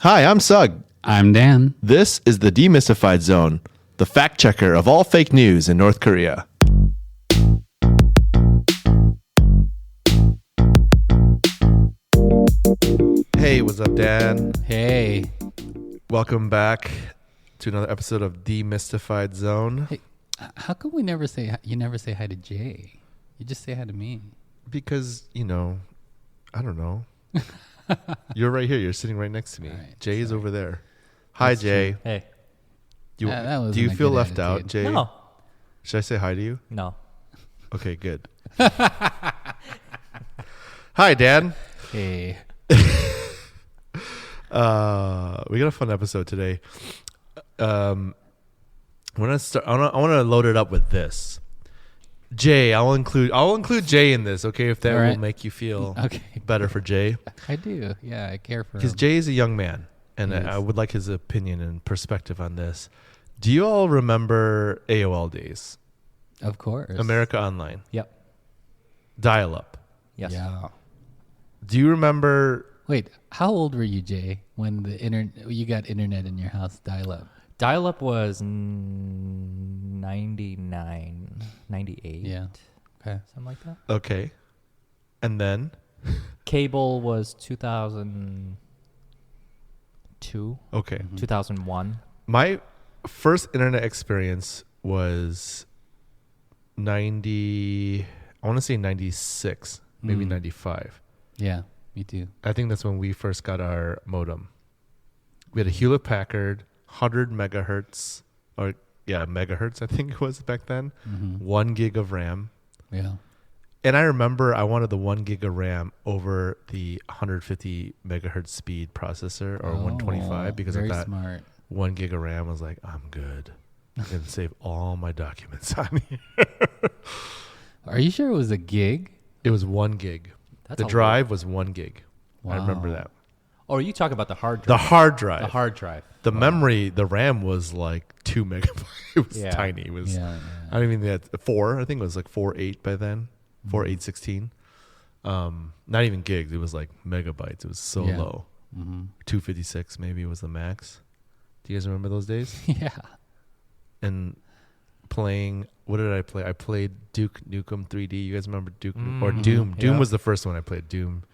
Hi, I'm Sug. I'm Dan. This is the Demystified Zone, the fact checker of all fake news in North Korea. Hey, what's up, Dan? Hey. Welcome back to another episode of Demystified Zone. Hey, how come you never say hi to Jay? You just say hi to me. Because, I don't know. You're right here. You're sitting right next to me. Right, Jay is over there. Hi, Jay. True. Hey. Do you feel left out, Jay? No. Should I say hi to you? No. Okay, good. Hi, Dan. Hey. We got a fun episode today. I want to load it up with this. Jay, I'll include Jay in this, okay? If that will make you feel better for Jay. I do. Yeah, I care for him. Because Jay is a young man, and I would like his opinion and perspective on this. Do you all remember AOL days? Of course. America Online. Yep. Dial-up. Yes. Yeah. Do you remember... Wait, how old were you, Jay, when you got internet in your house, dial-up? Dial-up was 99, 98. Yeah. Okay. Something like that. Okay. And then? Cable was 2002. Okay. 2001. My first internet experience was 90... I want to say 96, maybe 95. Yeah, me too. I think that's when we first got our modem. We had a Hewlett-Packard 100 megahertz, megahertz I think it was back then. 1 gig of RAM. Yeah. And I remember I wanted the 1 gig of RAM over the 150 megahertz speed processor or 125 because I thought smart. 1 gig of RAM was like, I'm good. I can save all my documents on here. Are you sure it was a gig? It was 1 gig. That's the drive was 1 gig. Wow. I remember that. Oh, are you talking about the hard drive? The hard drive. The hard drive. The memory, the RAM was like 2 megabytes. It was tiny. It was, I don't even think that 4. I think it was like 4.8 by then. 4.816. Not even gigs. It was like megabytes. It was so low. 256 maybe was the max. Do you guys remember those days? Yeah. And playing, what did I play? I played Duke Nukem 3D. You guys remember Duke or Doom? Doom was the first one I played. Doom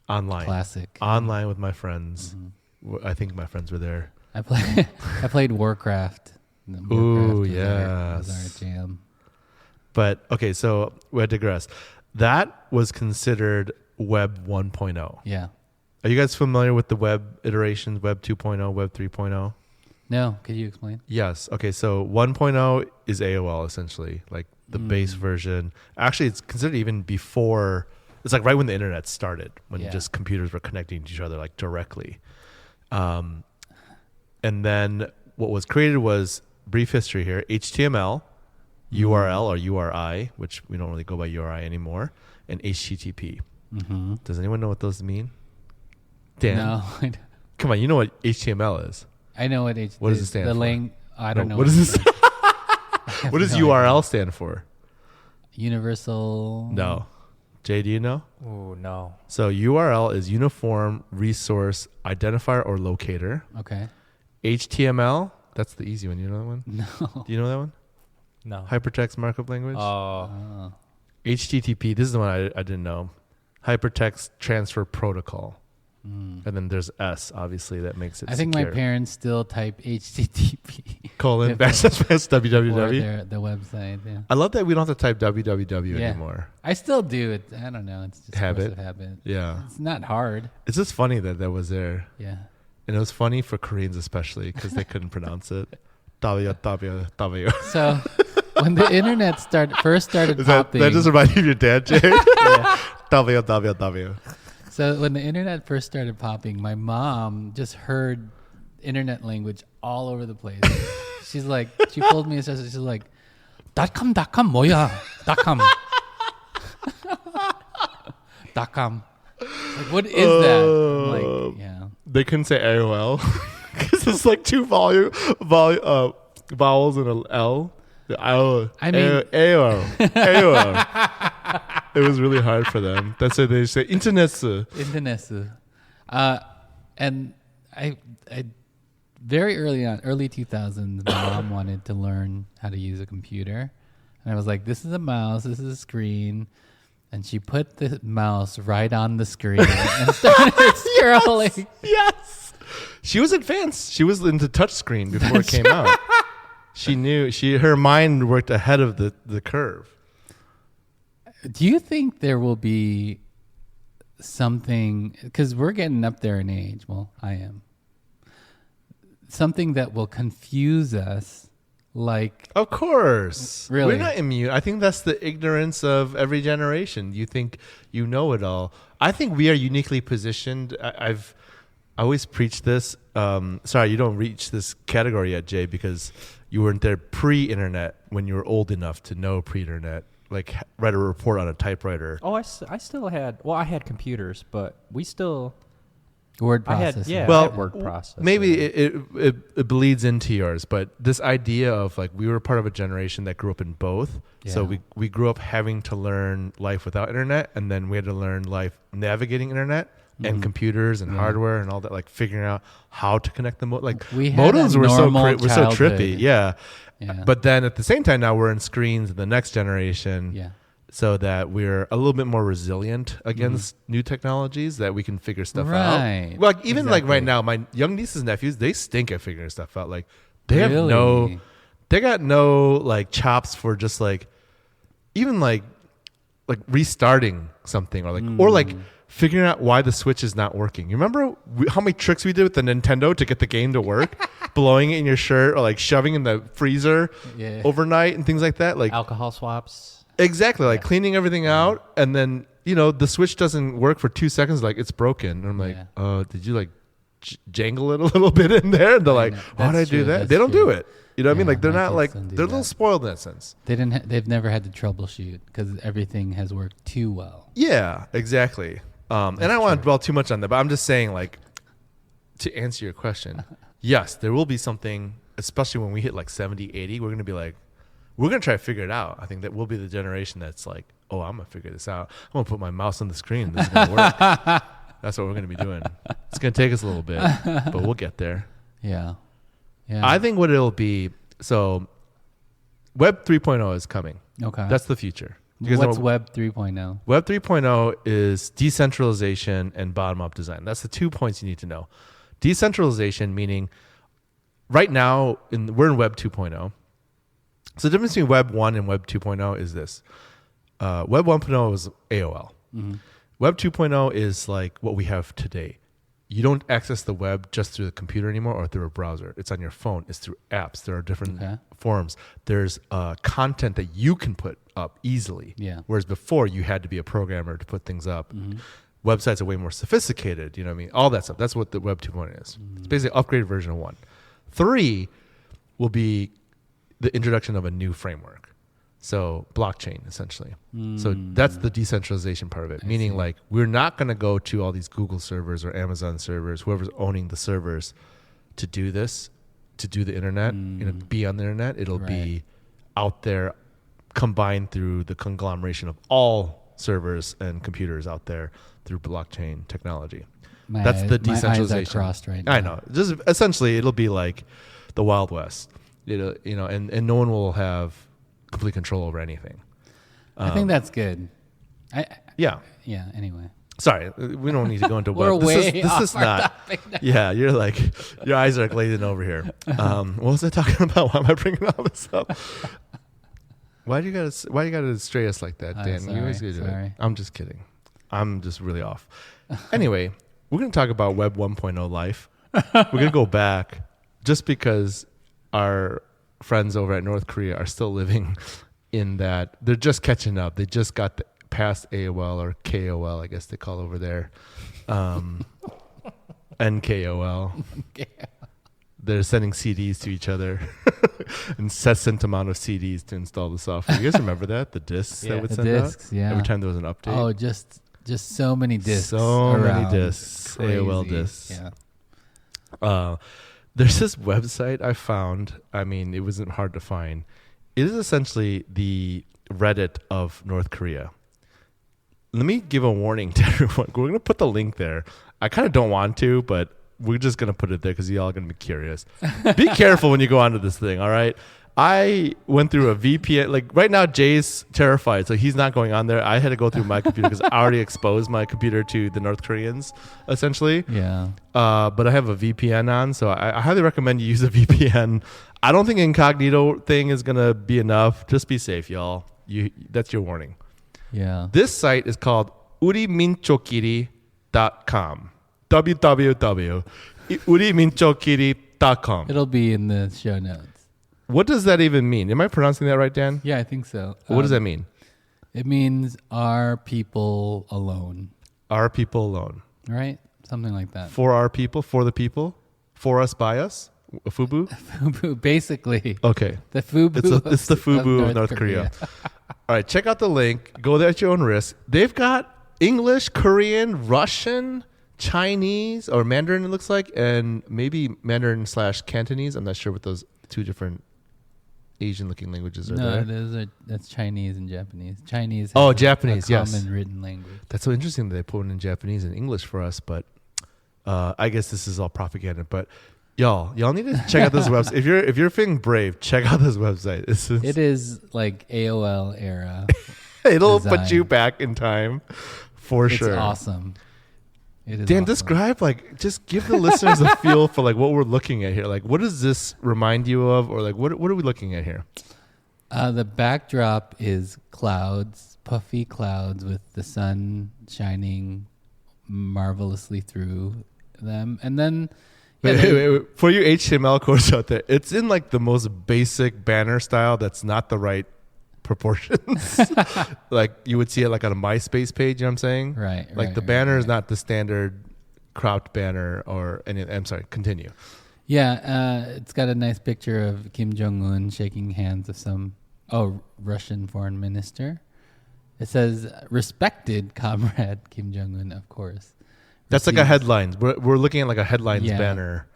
online. Classic. Online with my friends. I think my friends were there. I played Warcraft. Ooh, yes. Was our jam. But, okay, so we digress. That was considered Web 1.0. Yeah. Are you guys familiar with the web iterations, Web 2.0, Web 3.0? No. Could you explain? Yes. Okay, so 1.0 is AOL, essentially, like the base version. Actually, it's considered even before... It's like right when the internet started, when just computers were connecting to each other like directly. And then what was created was, brief history here, HTML, URL or URI, which we don't really go by URI anymore, and HTTP. Does anyone know what those mean? Dan? No. Come on, you know what HTML is. I know what What does it stand for? I don't know. What does this? What does URL stand for? Universal. No. Jay, do you know? Oh, no. So URL is Uniform Resource Identifier or Locator. Okay. HTML, that's the easy one. You know that one? No. Do you know that one? No. Hypertext Markup Language? Oh. HTTP, this is the one I didn't know. Hypertext Transfer Protocol. And then there's S, obviously, that makes it I think secure. my parents still type HTTP. : www. The website, yeah. I love that we don't have to type www anymore. I still do it. I don't know. It's just Habit. habit. Yeah. It's not hard. It's just funny that was there. Yeah. And it was funny for Koreans especially because they couldn't pronounce it. www. So when the internet first started popping. That just reminded you of your dad, Jay? Yeah. www. So when the internet first started popping, my mom just heard internet language all over the place. She pulled me aside. She's like, .com 뭐야? .com. .com. Like, what is that? I'm like, yeah. They couldn't say AOL because it's like two vowels and an L. I mean, AOL. It was really hard for them. That's why they say internet. And I very early on, early 2000s, my mom wanted to learn how to use a computer. And I was like, this is a mouse, this is a screen. And she put the mouse right on the screen and started scrolling. Yes. She was advanced. She was into touchscreen before it came out. She knew her mind worked ahead of the curve. Do you think there will be something, because we're getting up there in age, well, I am, something that will confuse us, like... Of course. Really? We're not immune. I think that's the ignorance of every generation. You think you know it all. I think we are uniquely positioned. I always preach this. Sorry, you don't reach this category yet, Jay, because you weren't there pre-internet when you were old enough to know pre-internet. Like write a report on a typewriter. Oh, I still had. Well, I had computers, but we still Word I had processing. I Well, had word processing. Maybe it bleeds into yours, but this idea of like we were part of a generation that grew up in both. So Yeah. we grew up having to learn life without internet, and then we had to learn life navigating internet and computers and hardware and all that, like figuring out how to connect them. Like We had modems a were so normal were so trippy, childhood. yeah. Yeah. But then at the same time, now we're in screens in the next generation. Yeah. So that we're a little bit more resilient against new technologies, that we can figure stuff out. Right. Well, like even like right Exactly. now, my young nieces and nephews, they stink at figuring stuff out. Like they Really? they got no like chops for just like even like restarting something or like figuring out why the Switch is not working. You remember how many tricks we did with the Nintendo to get the game to work? Blowing it in your shirt or like shoving in the freezer Yeah. overnight and things like that. Like alcohol swaps. exactly, like cleaning everything out, and then the Switch doesn't work for 2 seconds. Like it's broken. And I'm like, Yeah. oh, did you like jangle it a little bit in there? And they're like, know. why did I That's do true. that? That's They don't true. do it. You know what I mean? Yeah, Like they're my not kids like don't do they're a little that. spoiled in that sense. They've never had to troubleshoot because everything has worked too well. Yeah, exactly. And I don't want to dwell too much on that, but I'm just saying, like, to answer your question, yes, there will be something, especially when we hit like 70, 80, we're going to be like, we're going to try to figure it out. I think that we'll be the generation that's like, oh, I'm going to figure this out. I'm going to put my mouse on the screen. This is going to work. That's what we're going to be doing. It's going to take us a little bit, but we'll get there. Yeah. Yeah. I think what it'll be, so Web 3.0 is coming. Okay. That's the future. You guys know What's what- Web 3.0? Web 3.0 is decentralization and bottom-up design. That's the 2 points you need to know. Decentralization meaning right now we're in Web 2.0. So the difference between Web 1 and Web 2.0 is this. Web 1.0 was AOL. Web 2.0 is like what we have today. You don't access the web just through the computer anymore or through a browser. It's on your phone. It's through apps. There are different forms. There's content that you can put up easily. Yeah. Whereas before you had to be a programmer to put things up. Websites are way more sophisticated. You know what I mean? All that stuff. That's what the Web 2.0 is. It's basically an upgraded version of 1. 3 will be the introduction of a new framework. So blockchain, essentially. So that's the decentralization part of it. Meaning like we're not going to go to all these Google servers or Amazon servers, whoever's owning the servers to do this, to do the internet, be on the internet. It'll be out there combined through the conglomeration of all servers and computers out there through blockchain technology. That's the My eyes are decentralization. crossed right now. I know. Just essentially it'll be like the Wild West. And no one will have complete control over anything. I think that's good. Yeah. Yeah. Anyway. Sorry, we don't need to go into We're web. way This off is our not. topic now. Yeah, you're like your eyes are glazing over here. What was I talking about? Why am I bringing all this up? Why you gotta stray us like that, Dan? You always do it. sorry. I'm just kidding. I'm just really off. Anyway, we're gonna talk about Web 1.0 life. We're gonna go back just because our friends over at North Korea are still living in that. They're just catching up. They just got past AOL or KOL, I guess they call over there. NKOL. They're sending CDs to each other incessant amount of CDs to install the software. You guys remember that? The discs that would The send discs, out? yeah. Every time there was an update. Oh, just so many discs. So many around. discs. AOL Crazy. discs. Yeah. There's this website I found. I mean, it wasn't hard to find. It is essentially the Reddit of North Korea. Let me give a warning to everyone. We're going to put the link there. I kind of don't want to, but we're just gonna put it there because y'all are gonna be curious. Be careful when you go onto this thing. All right. I went through a VPN. Like right now, Jay's terrified, so he's not going on there. I had to go through my computer because I already exposed my computer to the North Koreans, essentially. Yeah. But I have a VPN on, so I highly recommend you use a VPN. I don't think incognito thing is gonna be enough. Just be safe, y'all. That's your warning. Yeah. This site is called Uriminzokkiri.com. www.uriminzokkiri.com. It'll be in the show notes. What does that even mean? Am I pronouncing that right, Dan? Yeah, I think so. What does that mean? It means our people alone. Our people alone. Right? Something like that. For our people, for the people, for us, by us. FUBU? FUBU, basically. Okay. The FUBU. It's the FUBU of North Korea. All right, check out the link. Go there at your own risk. They've got English, Korean, Russian, Chinese, or Mandarin it looks like, and maybe Mandarin/Cantonese. I'm not sure what those two different Asian-looking languages are. No, there. that's Chinese and Japanese. Chinese. Oh, has Japanese, a yes. common written language. That's so interesting that they put it in Japanese and English for us, but I guess this is all propaganda. But y'all need to check out this website. If you're feeling brave, check out this website. It is like AOL era. It'll design. put you back in time for sure. It's awesome. It is Dan, awesome. describe, like, just give the listeners a feel for like what we're looking at here. Like, what does this remind you of, or like what are we looking at here? The backdrop is clouds, puffy clouds with the sun shining marvelously through them, and then Wait. For you HTML course out there, it's in like the most basic banner style that's not the right proportions. Like you would see it like on a MySpace page, you know what I'm saying? Right. Like the banner is not the standard cropped banner or any. I'm sorry, continue. Yeah, it's got a nice picture of Kim Jong-un shaking hands with some Russian foreign minister. It says, respected comrade Kim Jong-un, of course. That's like a headlines. We're looking at like a headlines banner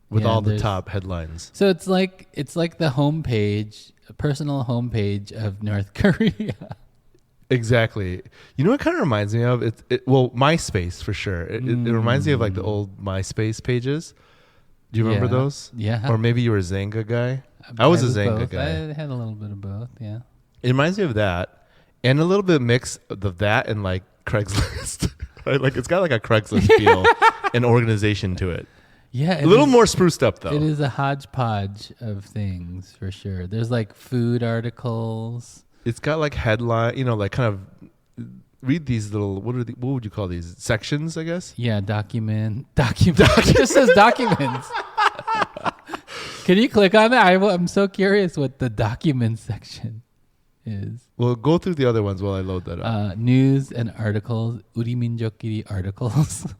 with all the top headlines. So it's like the homepage, a personal homepage of North Korea. Exactly. You know what it kind of reminds me of? Well, MySpace for sure. It reminds me of like the old MySpace pages. Do you remember those? Yeah. Or maybe you were a Zanga guy. I was a Zanga both. guy. I had a little bit of both. Yeah. It reminds me of that, and a little bit mix of that and like Craigslist. Right? Like it's got like a Craigslist feel and organization to it. Yeah. A little more spruced up though. It is a hodgepodge of things for sure. There's like food articles. It's got like headline, like kind of read these little, what would you call these? Sections, I guess? Yeah, document. It just says documents. Can you click on that? I'm so curious what the document section is. Well, go through the other ones while I load that up. News and articles. Uriminzokkiri articles.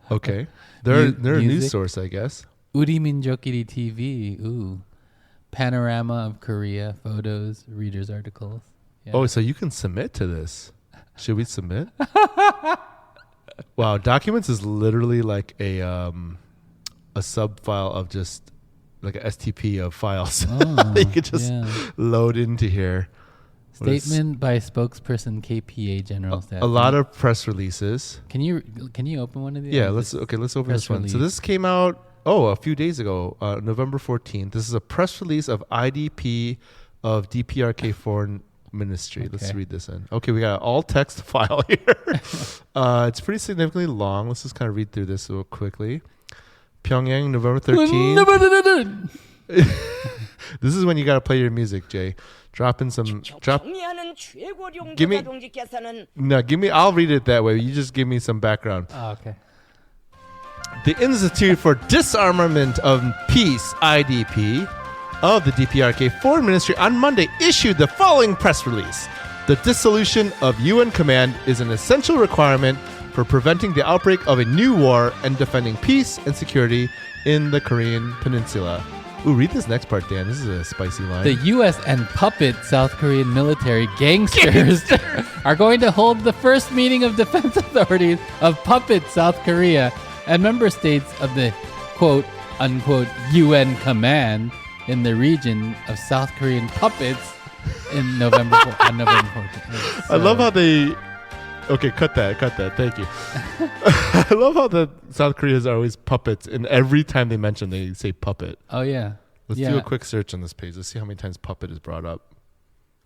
Okay. They're a news music. source, I guess. Uriminzokkiri TV. Ooh. Panorama of Korea. Photos. Readers' articles. Yeah. Oh, so you can submit to this. Should we submit? Wow, documents is literally like a sub file of just like a STP of files. Oh, you could just load into here. Statement by spokesperson KPA General Staff. A lot of press releases. Can you open one of these? Yeah, let's open this one. So this came out a few days ago, November 14th. This is a press release of IDP of DPRK Foreign Ministry. Okay. Let's read this in. Okay, we got an all text file here. It's pretty significantly long. Let's just kind of read through this real quickly. Pyongyang, November 13th. This is when you got to play your music, Jay. Give me. I'll read it that way. You just give me some background. Oh, okay. The Institute for Disarmament of Peace, IDP, of the DPRK Foreign Ministry on Monday issued the following press release. The dissolution of UN command is an essential requirement for preventing the outbreak of a new war and defending peace and security in the Korean Peninsula. Ooh, read this next part, Dan. This is a spicy line. The U.S. and puppet South Korean military gangsters are going to hold the first meeting of defense authorities of puppet South Korea and member states of the quote-unquote UN command in the region of South Korean puppets on November 14th. I love how they Okay, cut that. Thank you. I love how the South Koreans are always puppets, and every time they mention, they say puppet. Oh yeah. Let's do a quick search on this page. Let's see how many times puppet is brought up.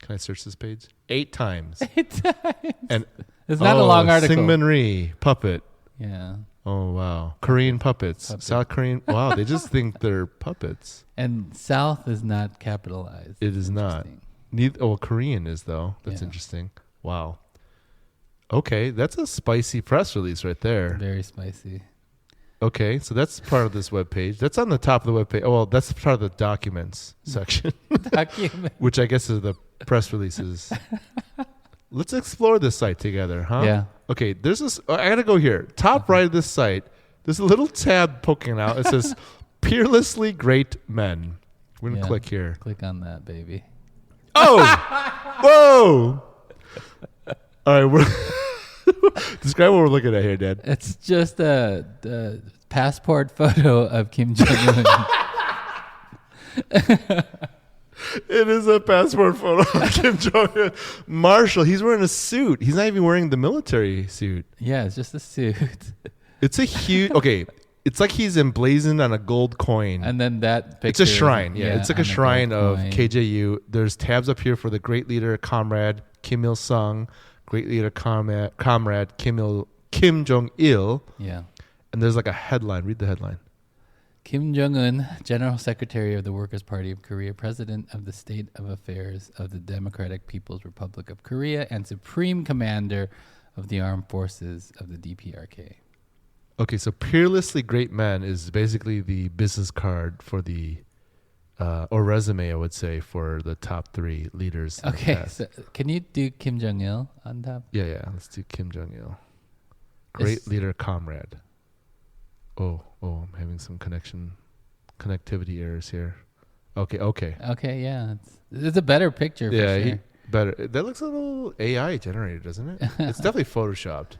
Can I search this page? 8 times. 8 times. And it's not a long article. Syngman Rhee, puppet. Yeah. Oh wow, Korean puppets. South Korean. Wow, they just think they're puppets. And South is not capitalized. It is not. Neither. Oh, Korean is though. That's interesting. Wow. Okay, that's a spicy press release right there. Very spicy. Okay, so that's part of this webpage. That's on the top of the webpage. Oh, well, that's part of the documents section. Which I guess is the press releases. Let's explore this site together, huh? Yeah. Okay, there's this. I gotta go here. Top right of this site, there's a little tab poking out. It says, "Peerlessly Great Men." We're gonna click here. Click on that, baby. Oh! Whoa! All right, we're describe what we're looking at here, Dad. It's just a passport photo of Kim Jong-un. It is a passport photo of Kim Jong-un. Marshall, he's wearing a suit. He's not even wearing the military suit. Yeah, it's just a suit. It's a huge... Okay, it's like he's emblazoned on a gold coin. And then that picture... It's a shrine, yeah. It's like a shrine of coin. KJU. There's tabs up here for the great leader, comrade Kim Il-sung, great leader, comrade Kim Jong-il. Yeah. And there's like a headline. Read the headline. Kim Jong-un, General Secretary of the Workers' Party of Korea, President of the State of Affairs of the Democratic People's Republic of Korea, and Supreme Commander of the Armed Forces of the DPRK. Okay, so Peerlessly Great Men is basically the business card for the, or resume, I would say, for the top 3 leaders. Okay, so can you do Kim Jong-il on top? Yeah, let's do Kim Jong-il. Great leader, comrade. Oh, I'm having some connectivity errors here. Okay. Okay, yeah. It's a better picture for sure. Better. That looks a little AI generated, doesn't it? It's definitely photoshopped.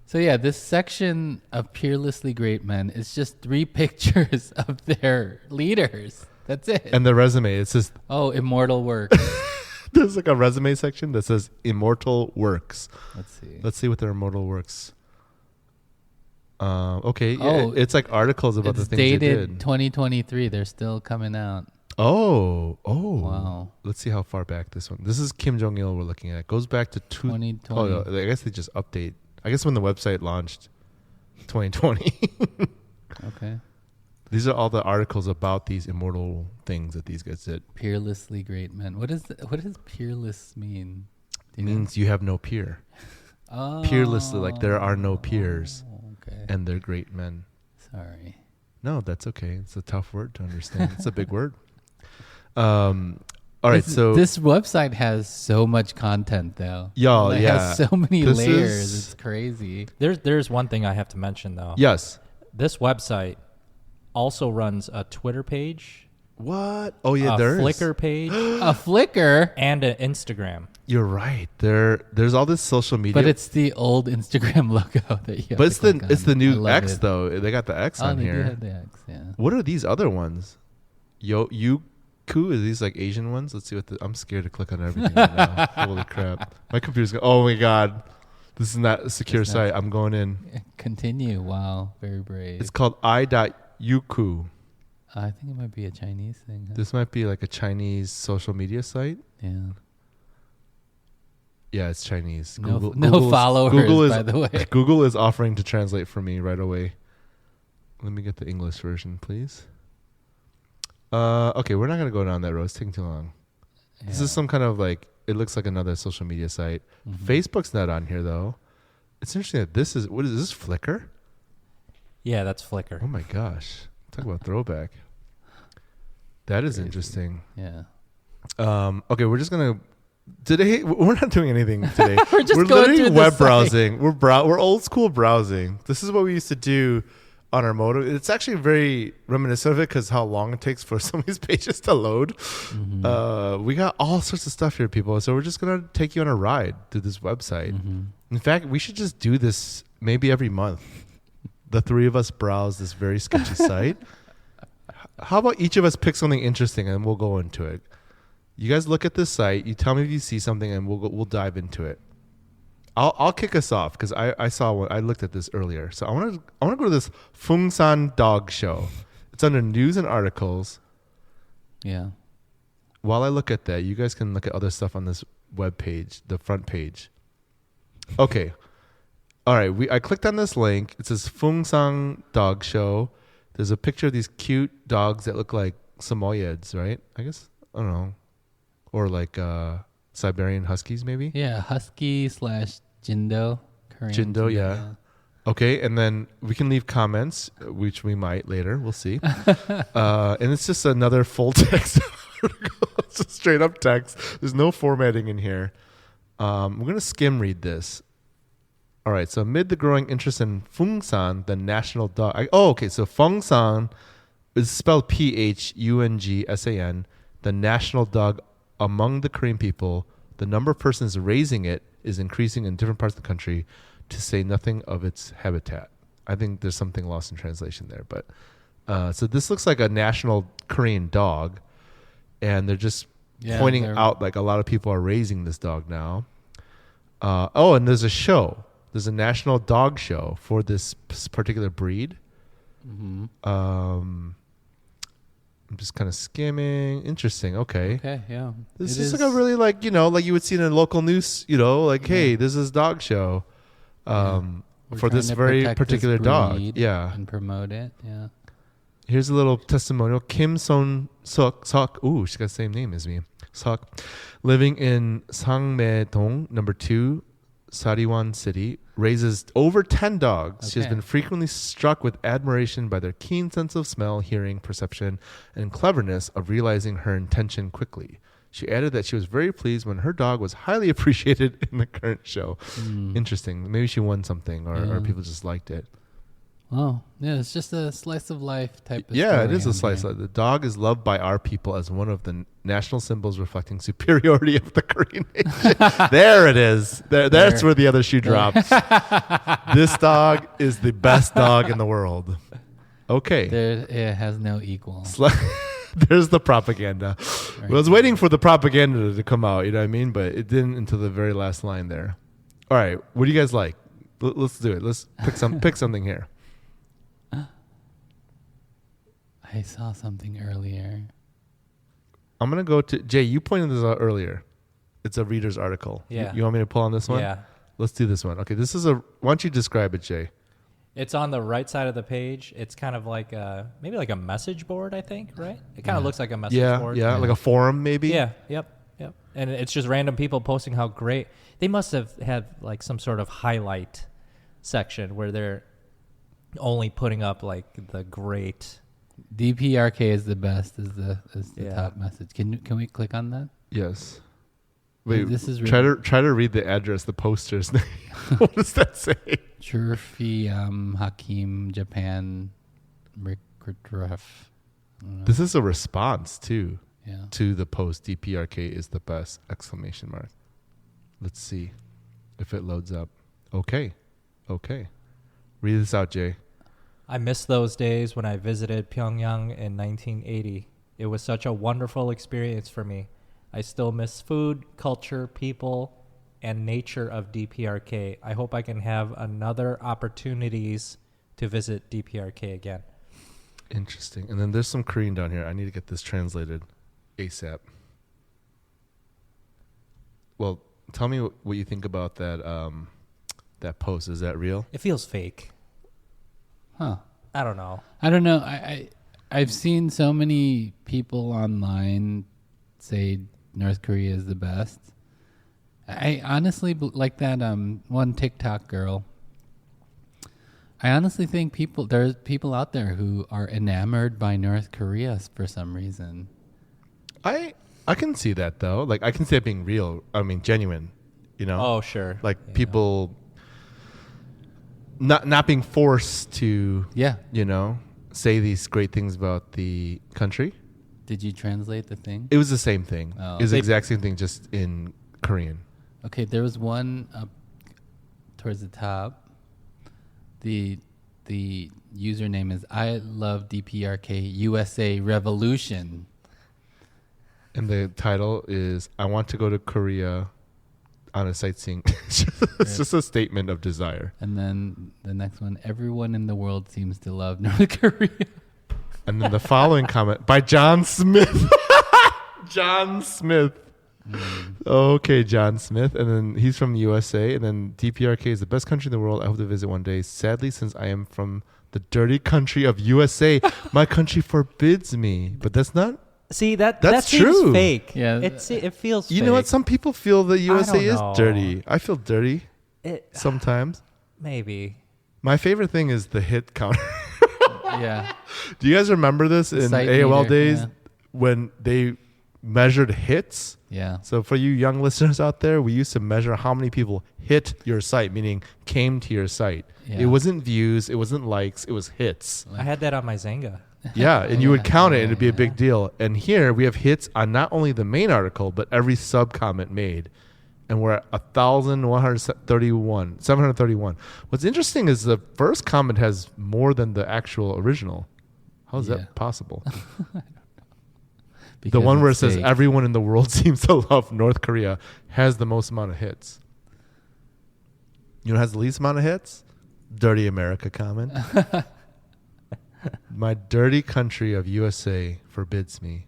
So yeah, this section of Peerlessly Great Men is just 3 pictures of their leaders. That's it. And the resume, it says... Oh, immortal work. There's like a resume section that says immortal works. Let's see what their immortal works. Okay. It's like articles about the things they did. It's dated 2023. They're still coming out. Oh. Wow. Let's see how far back this one. This is Kim Jong-il we're looking at. It goes back to 2020. Oh, I guess they just update. I guess when the website launched, 2020. Okay. These are all the articles about these immortal things that these guys did. Peerlessly Great Men. What does peerless mean? It means you have no peer. Oh. Peerlessly, like there are no peers. Okay. And they're great men. Sorry. No, that's okay. It's a tough word to understand. It's a big word. All right, so this website has so much content, though. It has so many layers. It's crazy. There's one thing I have to mention though. Yes. This website also runs a Twitter page. What? Oh yeah, a Flickr page, a Flickr, and an Instagram. You're right. There's all this social media, but it's the old Instagram logo that you. But it's the new X though. They got the X on they here. Do have the X, yeah. What are these other ones? Youku? Are these like Asian ones? Let's see what I'm scared to click on everything right now. Holy crap! My computer's going. Oh my god, this is not a secure site. I'm going in. Continue. Wow, very brave. It's called i.youku. I think it might be a Chinese thing. Huh? This might be like a Chinese social media site. Yeah. Yeah, it's Chinese. No followers, by the way. Google is offering to translate for me right away. Let me get the English version, please. Okay, we're not going to go down that road. It's taking too long. Yeah. This is some kind of like, it looks like another social media site. Mm-hmm. Facebook's not on here, though. It's interesting that what is this, Flickr? Yeah, that's Flickr. Oh, my gosh. Talk about throwback. That is crazy. Interesting. Yeah. Okay, we're just going to... Today, we're not doing anything today. we're literally web browsing. We're old school browsing. This is what we used to do on our Moto. It's actually very reminiscent of it because how long it takes for some of these pages to load. Mm-hmm. We got all sorts of stuff here, people. So we're just going to take you on a ride through this website. Mm-hmm. In fact, we should just do this maybe every month. The 3 of us browse this very sketchy site. How about each of us pick something interesting and we'll go into it? You guys look at this site. You tell me if you see something, and we'll dive into it. I'll kick us off because I saw one. I looked at this earlier. So I want to go to this Fungsan Dog Show. It's under news and articles. Yeah. While I look at that, you guys can look at other stuff on this web page, the front page. Okay. All right. I clicked on this link. It says Fungsang Dog Show. There's a picture of these cute dogs that look like Samoyeds, right? I guess. I don't know. Or like Siberian Huskies, maybe? Yeah, husky / Jindo. Korean Jindo, yeah. Okay, and then we can leave comments, which we might later. We'll see. And it's just another full text article. It's just straight up text. There's no formatting in here. We're going to skim read this. All right, so amid the growing interest in Fungsan, the national dog... okay, so Fungsan is spelled Phungsan, the national dog among the Korean people. The number of persons raising it is increasing in different parts of the country, to say nothing of its habitat. I think there's something lost in translation there. But so this looks like a national Korean dog, and they're just pointing out like a lot of people are raising this dog now. And there's a show. There's a national dog show for this particular breed. Mm-hmm. I'm just kind of skimming. Interesting. Okay. Okay. Yeah. This is like a really like you would see in a local news. Hey, there's this dog show. For this very particular dog. Yeah. And promote it. Yeah. Here's a little testimonial. Kim Sok. Ooh, she's got the same name as me. Sok. Living in Sangme-dong, number 2, Sariwan City. Raises over 10 dogs. Okay. She has been frequently struck with admiration by their keen sense of smell, hearing, perception, and cleverness of realizing her intention quickly. She added that she was very pleased when her dog was highly appreciated in the current show. Interesting. Maybe she won something or people just liked it. Oh, yeah. It's just a slice of life type of Yeah, story. it is a slice of life. The dog is loved by our people as one of the national symbols reflecting superiority of the Korean nation. There it is. That's where the other shoe drops. This dog is the best dog in the world. Okay. It has no equal. There's the propaganda. Right. I was waiting for the propaganda to come out, you know what I mean? But it didn't until the very last line there. All right. What do you guys like? Let's do it. Let's pick something here. I saw something earlier. I'm going to go to... Jay, you pointed this out earlier. It's a reader's article. Yeah. You want me to pull on this one? Yeah. Let's do this one. Okay, this is why don't you describe it, Jay? It's on the right side of the page. It's kind of like maybe like a message board, I think, right? It kind of looks like a message board. Yeah, like a forum maybe. Yeah, yep. And it's just random people posting how great. They must have had like some sort of highlight section where they're only putting up like the great. DPRK is the best. Is the top message. Can we click on that? Yes. Wait, this is try to read the address, the poster's name. What does that say? Churfi Hakim Japan Rikref. This is a response too. Yeah. To the post. DPRK is the best! ! Let's see if it loads up. Okay. Read this out, Jay. I miss those days when I visited Pyongyang in 1980. It was such a wonderful experience for me. I still miss food, culture, people, and nature of DPRK. I hope I can have another opportunities to visit DPRK again. Interesting. And then there's some Korean down here. I need to get this translated ASAP. Well, tell me what you think about that post. Is that real? It feels fake. Huh. I don't know. I've seen so many people online say North Korea is the best. I honestly like that one TikTok girl. I honestly think there's people out there who are enamored by North Korea for some reason. I can see that though. Like I can see it being real. I mean, genuine. You know. Oh sure. Like people not being forced to. Yeah. You know, say these great things about the country. Did you translate the thing? It was the same thing. Oh. It was the exact same thing, just in Korean. Okay, there was one up towards the top. The username is I love DPRK USA Revolution. And the title is I want to go to Korea. on a sightseeing. It's just a statement of desire. And then the next one, everyone in the world seems to love North Korea. And then the following comment by John Smith. John Smith. Okay, John Smith. And then he's from the USA. And then DPRK is the best country in the world. I hope to visit one day. Sadly, since I am from the dirty country of USA, my country forbids me. But that's not. See, that That's seems true. fake. Yeah. It feels You fake. know what? Some people feel the USA is know. dirty. I feel dirty sometimes. Maybe. My favorite thing is the hit counter. Yeah. Do you guys remember this in Site AOL meter, days yeah. when they measured hits? Yeah. So for you young listeners out there, we used to measure how many people hit your site, meaning came to your site. Yeah. It wasn't views, it wasn't likes, it was hits. I had that on my Zanga. Yeah, and you would Yeah, count it yeah, and it'd be a yeah. big deal. And here we have hits on not only the main article, but every sub comment made. And we're at 731. What's interesting is the first comment has more than the actual original. How is Yeah. that possible? The Because one where it it's says fake. everyone in the world seems to love North Korea has the most amount of hits. You know who has the least amount of hits? Dirty America comment. My dirty country of USA forbids me.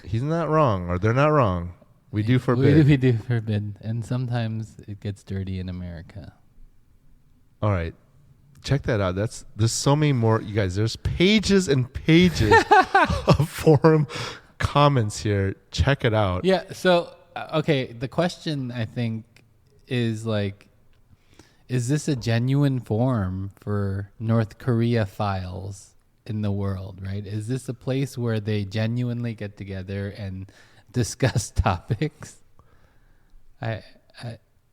He's not wrong, or they're not wrong. We do forbid. We do forbid. And sometimes it gets dirty in America. All right. Check that out. There's so many more. You guys, there's pages and pages of forum comments here. Check it out. Yeah. So, okay. The question, I think, is like, is this a genuine forum for North Korea files in the world, right? Is this a place where they genuinely get together and discuss topics? I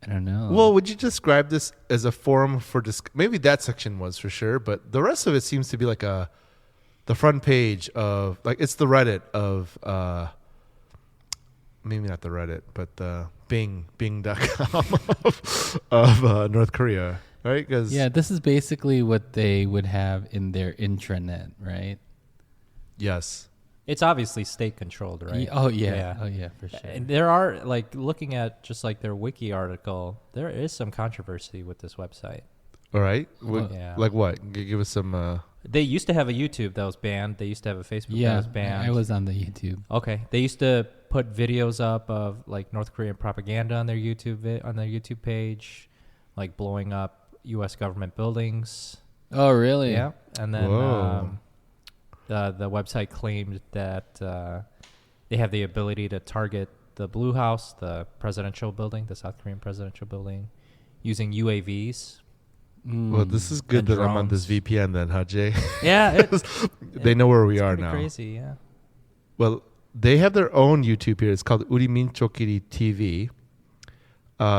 don't know. Well, would you describe this as a forum for maybe that section was for sure, but the rest of it seems to be like the front page of like it's the Reddit of maybe not the Reddit, but the Bing.com of North Korea, right? Because yeah, this is basically what they would have in their intranet, right? yes, It's obviously state controlled, right? Oh yeah, for sure. And there are, like, looking at just like their wiki article, there is some controversy with this website. all right. Yeah. Like what? Give us some. They used to have a YouTube that was banned. They used to have a Facebook that Yeah, was banned. I was on the YouTube. Okay. They used to put videos up of like North Korean propaganda on their YouTube page, like blowing up U.S. government buildings. Oh really? Yeah. And then Whoa. the website claimed that they have the ability to target the Blue House, the presidential building, the South Korean presidential building, using UAVs. Well, this is good And that I'm on this drones. VPN then, huh, Jay? Yeah. They know where we it's are pretty now. Crazy, yeah. Well, they have their own YouTube here. It's called Uriminzokkiri TV.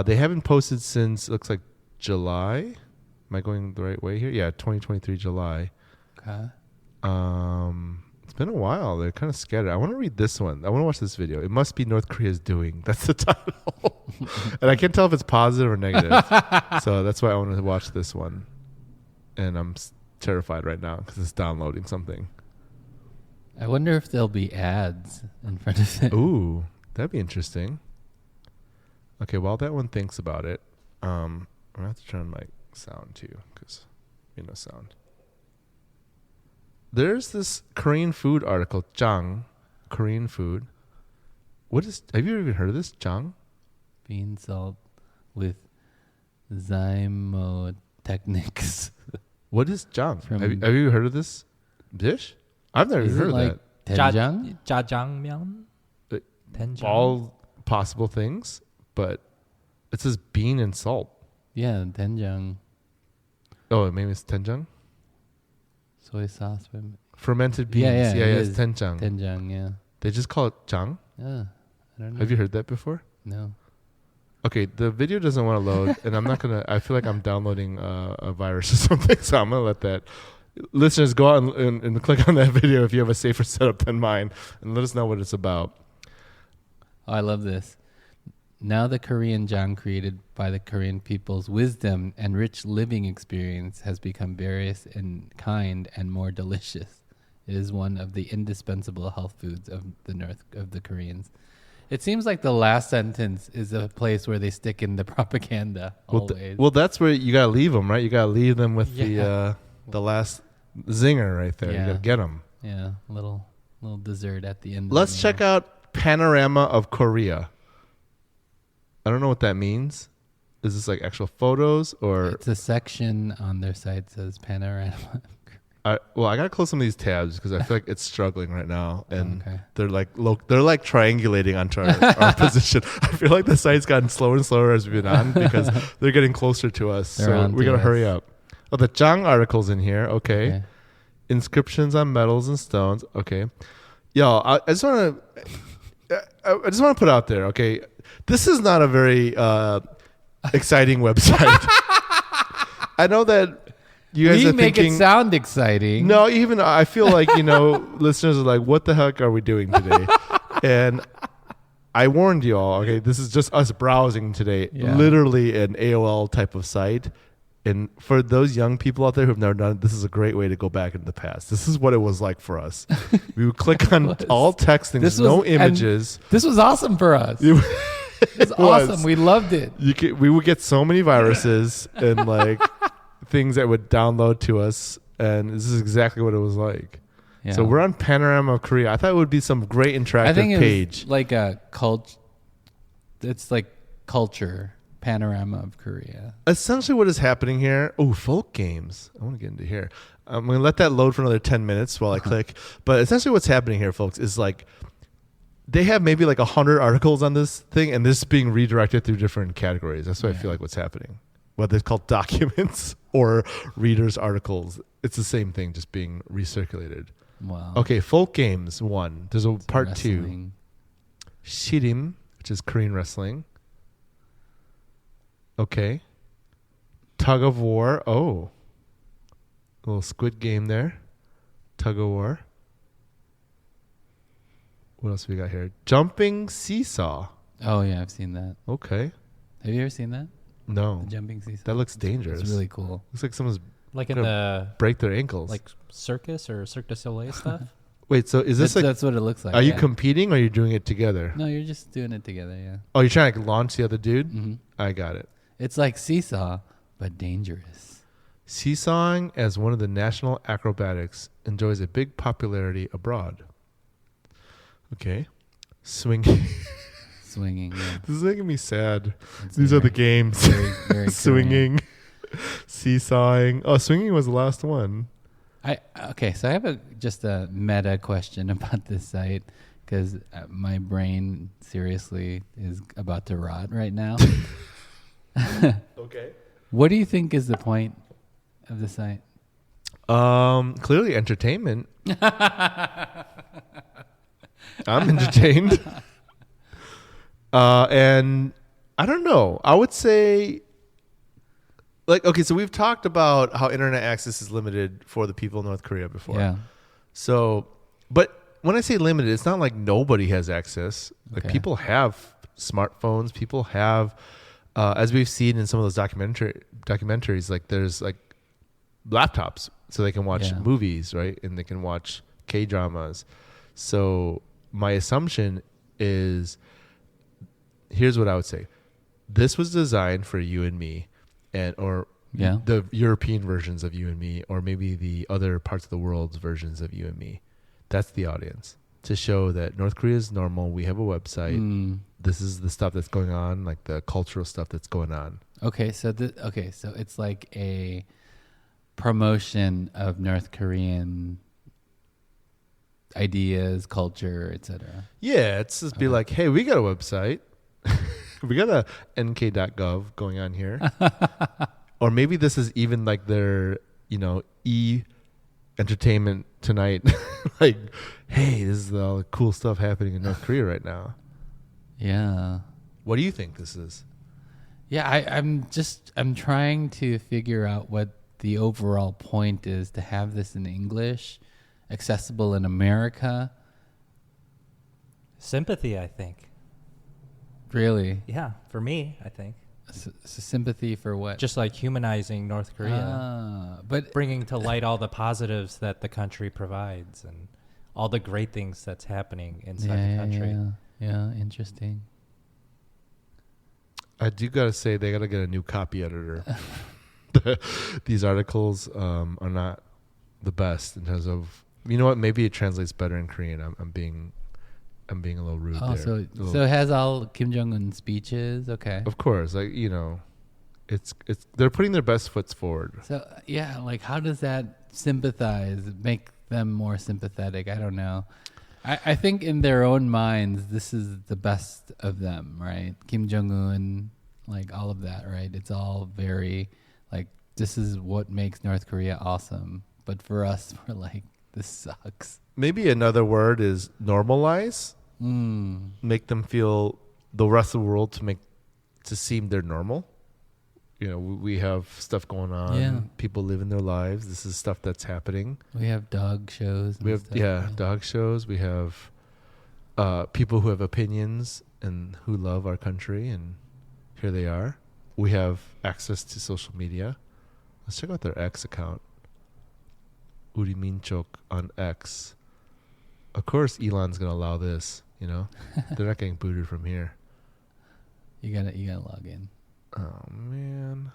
They haven't posted since, looks like July. Am I going the right way here? Yeah, 2023 July. Okay. It's been a while. They're kind of scattered. I want to read this one. I want to watch this video. It must be North Korea's doing. That's the title. And I can't tell if it's positive or negative. So that's why I want to watch this one. And I'm terrified right now because it's downloading something. I wonder if there'll be ads in front of it. Ooh, that'd be interesting. Okay, while that one thinks about it, I'm going to have to turn my sound too because no sound. There's this Korean food article, Jang, Korean food. Have you even heard of this, Jang? Bean salt with zymotechnics. What is Jang? From- Have you heard of this dish? I've never Is even it heard like of doenjang? Jajangmyeon? that. Doenjang? All possible things, but it says bean and salt. Yeah, doenjang. Oh, maybe it's tenjang? Soy sauce. Fermented beans. Yeah, Yeah, it it's is. tenjang. Doenjang, yeah. They just call it jang. Yeah, I don't know. Have you heard that before? No. Okay, the video doesn't want to load, and I'm not gonna. I feel like I'm downloading a virus or something, so I'm gonna let that. Listeners, go out and click on that video if you have a safer setup than mine, and let us know what it's about. Oh, I love this. Now the Korean jang created by the Korean people's wisdom and rich living experience has become various in kind and more delicious. It is one of the indispensable health foods of the Koreans. It seems like the last sentence is a place where they stick in the propaganda always. Well, that's where you gotta leave them, right? You gotta leave them with Yeah. the last zinger right there. You Yeah. gotta get them. Yeah, a little dessert at the end. Let's check out Panorama of Korea. I don't know what that means. Is this like actual photos or? It's a section on their site that says panorama. I gotta close some of these tabs because I feel like it's struggling right now, and Okay. they're like triangulating onto our position. I feel like the site's gotten slower and slower as we've been on because they're getting closer to us. They're so on we to gotta us. hurry up. Oh, the Zhang article's in here. Okay. Okay. Inscriptions on metals and stones. Okay. Yo, I just want to put out there. Okay, this is not a very exciting website. I know that. You guys We are make thinking, it sound exciting. no, even I feel like, listeners are like, what the heck are we doing today? And I warned you all, okay, this is just us browsing today, Yeah. literally an AOL type of site. And for those young people out there who've never done it, this is a great way to go back into the past. This is what it was like for us. We would click on all text things, no images. This was awesome for us. It was awesome. We loved it. We would get so many viruses and like things that would download to us, and this is exactly what it was like. Yeah. So we're on Panorama of Korea. I thought it would be some great interactive I think page. it's like a cult. It's like culture panorama of Korea. Essentially, what is happening here? Oh, folk games. I want to get into here. I'm going to let that load for another 10 minutes while I click. But essentially, what's happening here, folks, is like they have maybe like 100 articles on this thing, and this is being redirected through different categories. That's what I feel like what's happening. Whether it's called documents or readers' articles, it's the same thing, just being recirculated. Wow. Okay, folk games 1. There's a It's part 2. wrestling. Shirim, which is Korean wrestling. Okay. Tug of war. Oh. A little Squid Game there. Tug of war. What else we got here? Jumping seesaw. Oh yeah, I've seen that. Okay. Have you ever seen that? No. The jumping seesaw. That looks dangerous. It's really cool. Looks like someone's Like in gonna the break their ankles. like circus or Cirque du Soleil stuff. Wait, so is this That's what it looks like. are you yeah. competing or are you doing it together? No, you're just doing it together. Yeah. Oh, you're trying to launch the other dude? hmm I got it. It's like seesaw, but dangerous. Seesawing as one of the national acrobatics enjoys a big popularity abroad. Okay. Swinging. Swinging. Yeah. This is making me sad. It's These are the very- games. very Korean. Swinging. Seesawing. Oh, swinging was the last one. So I have just a meta question about this site because my brain seriously is about to rot right now. Okay. What do you think is the point of the site? Clearly entertainment. I'm entertained. And I don't know. I would say, like, okay, so we've talked about how internet access is limited for the people in North Korea before. Yeah. So, but when I say limited, it's not like nobody has access. Like Okay. people have smartphones. People have, as we've seen in some of those documentaries, like there's like laptops so they can watch Yeah. movies, right? And they can watch K-dramas. So my assumption is, here's what I would say. This was designed for you and me, or Yeah. the European versions of you and me, or maybe the other parts of the world's versions of you and me. That's the audience. To show that North Korea is normal. We have a website. Mm. This is the stuff that's going on, like the cultural stuff that's going on. Okay, so it's like a promotion of North Korean ideas, culture, etc. Yeah, it's just be like, hey, we got a website. We got a nk.gov going on here. Or maybe this is even like their, entertainment tonight. Like, hey, this is all the cool stuff happening in North Korea right now. Yeah. What do you think this is? Yeah, I'm trying to figure out what the overall point is to have this in English, accessible in America. Sympathy, I think. Really? Yeah, for me, I think. Sympathy for what? Just like humanizing North Korea. But Bringing to light all the positives that the country provides and all the great things that's happening inside the country. Yeah, interesting. I do gotta say they gotta get a new copy editor. These articles are not the best in terms of, you know what? Maybe it translates better in Korean. I'm being a little rude Oh, there. so it has all Kim Jong Un speeches. Okay. Of course, like, you know, it's they're putting their best foot forward. So yeah, like how does that make them more sympathetic? I don't know. I think in their own minds, this is the best of them, right? Kim Jong Un, like all of that, right? It's all very like, this is what makes North Korea awesome. But for us, we're like, this sucks. Maybe another word is normalize. Make them feel the rest of the world to seem they're normal. You know, we have stuff going on. Yeah. People living their lives. This is stuff that's happening. We have dog shows. We have stuff, dog shows. We have people who have opinions and who love our country, and here they are. We have access to social media. Let's check out their X account. Uriminzokkiri on X. Of course, Elon's gonna allow this. You know, they're not getting booted from here. You gotta log in. Oh man,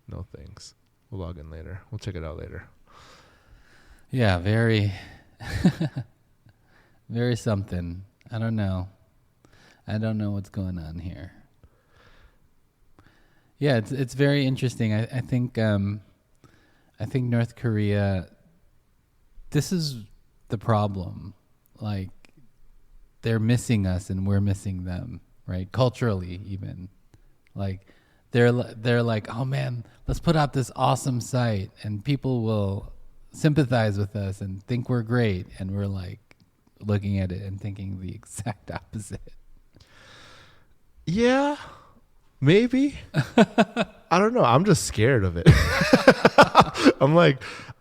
no thanks. We'll log in later. We'll check it out later. Yeah, very, very something. I don't know what's going on here. Yeah, it's very interesting. I think North Korea. This is the problem. Like, they're missing us and we're missing them, right? Culturally, even. Like, they're like, oh man, let's put out this awesome site and people will sympathize with us and think we're great, and we're like looking at it and thinking the exact opposite. Yeah, maybe. I don't know. I'm just scared of it.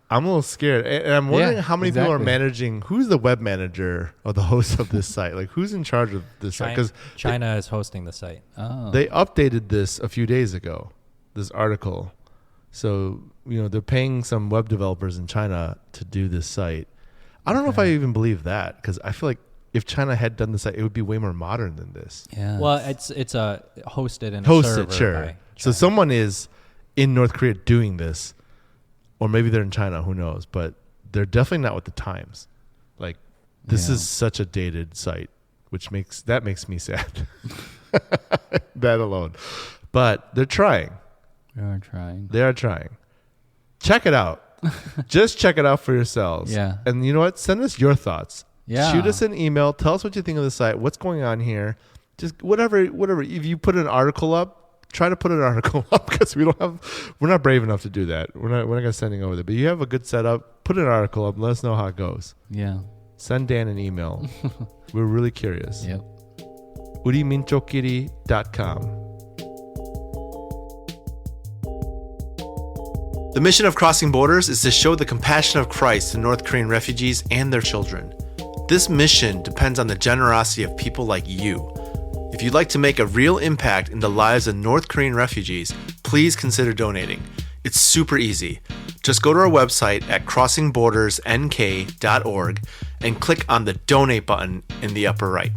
I'm a little scared. And I'm wondering how many people are managing. Who's the web manager or the host of this site? Like, who's in charge of this site? Because China is hosting the site. Oh. they updated this a few days ago, this article. So, you know, they're paying some web developers in China to do this site. I don't know if I even believe that, because I feel like if China had done the site, it would be way more modern than this. Yeah. Well, it's a hosted in a server. Sure. By So China. someone is in North Korea doing this, or maybe they're in China, who knows, but they're definitely not with the times. Like, this is such a dated site, which makes me sad. That alone. But they're trying. They are trying. Check it out. Just check it out for yourselves. Yeah. And you know what? Send us your thoughts. Yeah. Shoot us an email. Tell us what you think of the site. What's going on here? Just whatever. If you put an article up, try to put an article up, because we're not brave enough to do that. We're not gonna sending over there. But you have a good setup. Put an article up and let us know how it goes. Yeah. Send Dan an email. We're really curious. Yep. Uriminzokkiri.com. The mission of Crossing Borders is to show the compassion of Christ to North Korean refugees and their children. This mission depends on the generosity of people like you. If you'd like to make a real impact in the lives of North Korean refugees, please consider donating. It's super easy. Just go to our website at crossingbordersnk.org and click on the donate button in the upper right.